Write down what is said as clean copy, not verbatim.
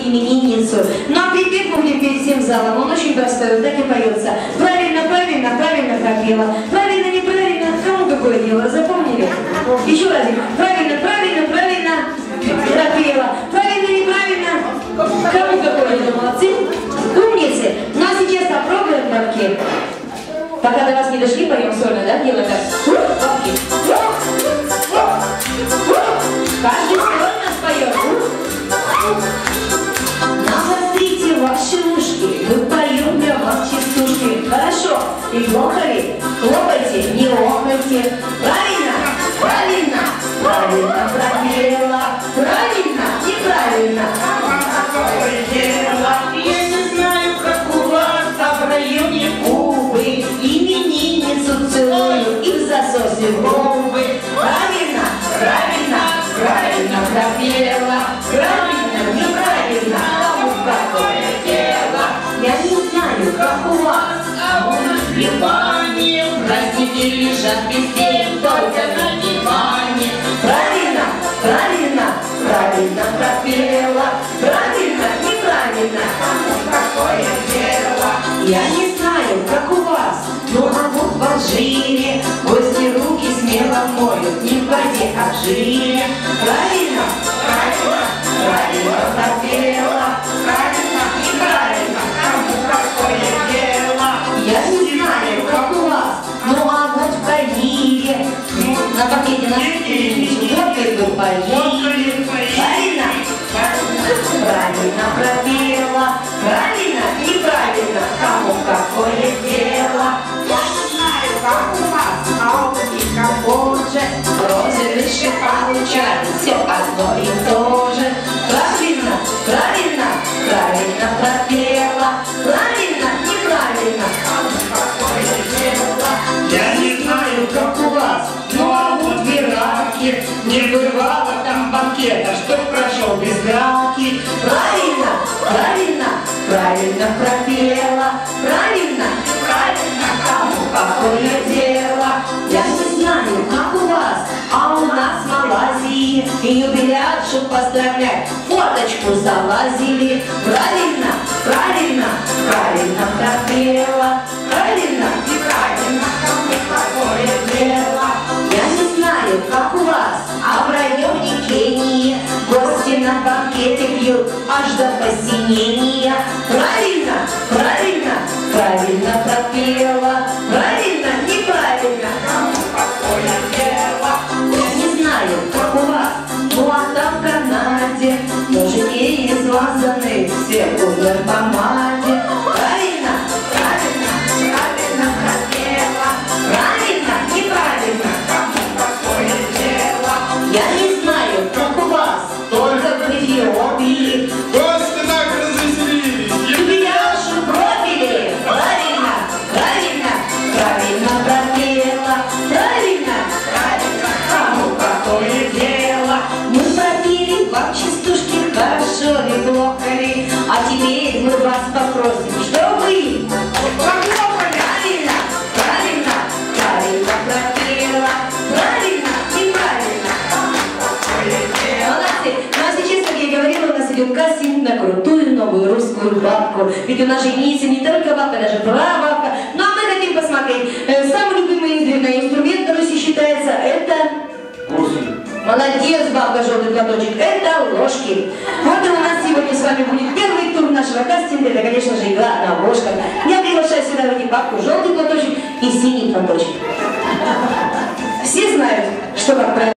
именинницу. Ну а припев будем петь всем залом, он очень простой, он так и поется. Правильно, правильно, правильно пропела. Правильно, неправильно, кому какое дело, запомнили? Еще раз. Правильно, правильно, правильно пропела. Правильно, неправильно, кому какое дело, молодцы? Умницы. Ну а сейчас попробуем бабки. Пока до вас не дошли, поем сольно, да? Дело так. Бабки. Каждый сольно споет. Навострите ваши ушки, мы поем для вас частушки. Хорошо, и плохо ли? Хлопайте, не лопайте. Правильно? Правильно? Правильно пропела. Правильно? Неправильно? Какое дело? Я не знаю, как у вас, а в районе Кубы именинницу целую и в засосе в губы. Правильно? Правильно? Правильно пропела. Правильно? Неправильно? Кому какое дело? Я не знаю, как у вас, а у нас в Ливане праздники лежат везде, только на диване. правильно? Правильно? Правильно пропела. Правильно? Неправильно? Кому какое дело? Я не знаю, как у вас, ну а вот в Алжире гости руки смело моют, не в воде, а в жире. Правильно? Правильно? Правильно пропела. Правильно? Неправильно? Кому какое дело? Я не знаю, как у вас, ну а вот в Каире на пакете на водкой вы поели. Правильно? Правильно пропела. Правильно? Неправильно? Кому какое дело? Я не знаю, как у вас, а у них Боже, розыгрыши получают все одно и то же. Правильно, правильно, правильно пропела. Правильно, неправильно. какое дело? Я не знаю, как у вас, ну а вот в Ираке не бывало там банкета, чтоб прошел без драки. Правильно, правильно, правильно пропела. Правильно, Правильно? кому какое дело? Я не знаю, как у вас, а у нас в Малайзии юбиляршу поздравлять, фоточку залазили. Правильно, правильно, правильно пропела. Правильно, Неправильно? Кому какое дело? я не знаю, как у вас, а в районе Кении гости на банкете пьют аж до посинения. Правильно, правильно, правильно пропела. Правильно, неправильно. Кому какое дело? Я не знаю, как у вас, ну а там в Канаде мужики измазаны все в губной помаде. Правильно, правильно, правильно пропела. Правильно, неправильно. Кому какое дело? Я не знаю, как у вас, только в Эфиопии Гости так развеселились! юбиляршу пропили. Правильно, правильно, правильно пропела. Правильно, правильно, кому какое дело? Мы пропели вам частушки, хорошо ли, плохо ли, а теперь мы вас попросим, что вы правильно, правильно, правильно пропела. Правильно, неправильно. Молодцы. Ну а сейчас, как я говорила, у нас идет кастинг на крутую новую русскую бабку. Ведь у нас же имеется не только бабка, даже прабабка. Ну а мы хотим посмотреть. Самый любимый инструмент на Руси считается это... Молодец, бабка, желтый платочек. Это ложки. Вот и у нас сегодня с вами будет первый тур нашего кастинга. Это, конечно же, игра на ложках. Я приглашаю сюда в бабку, желтый платочек и синий платочек. Все знают, что как правильно.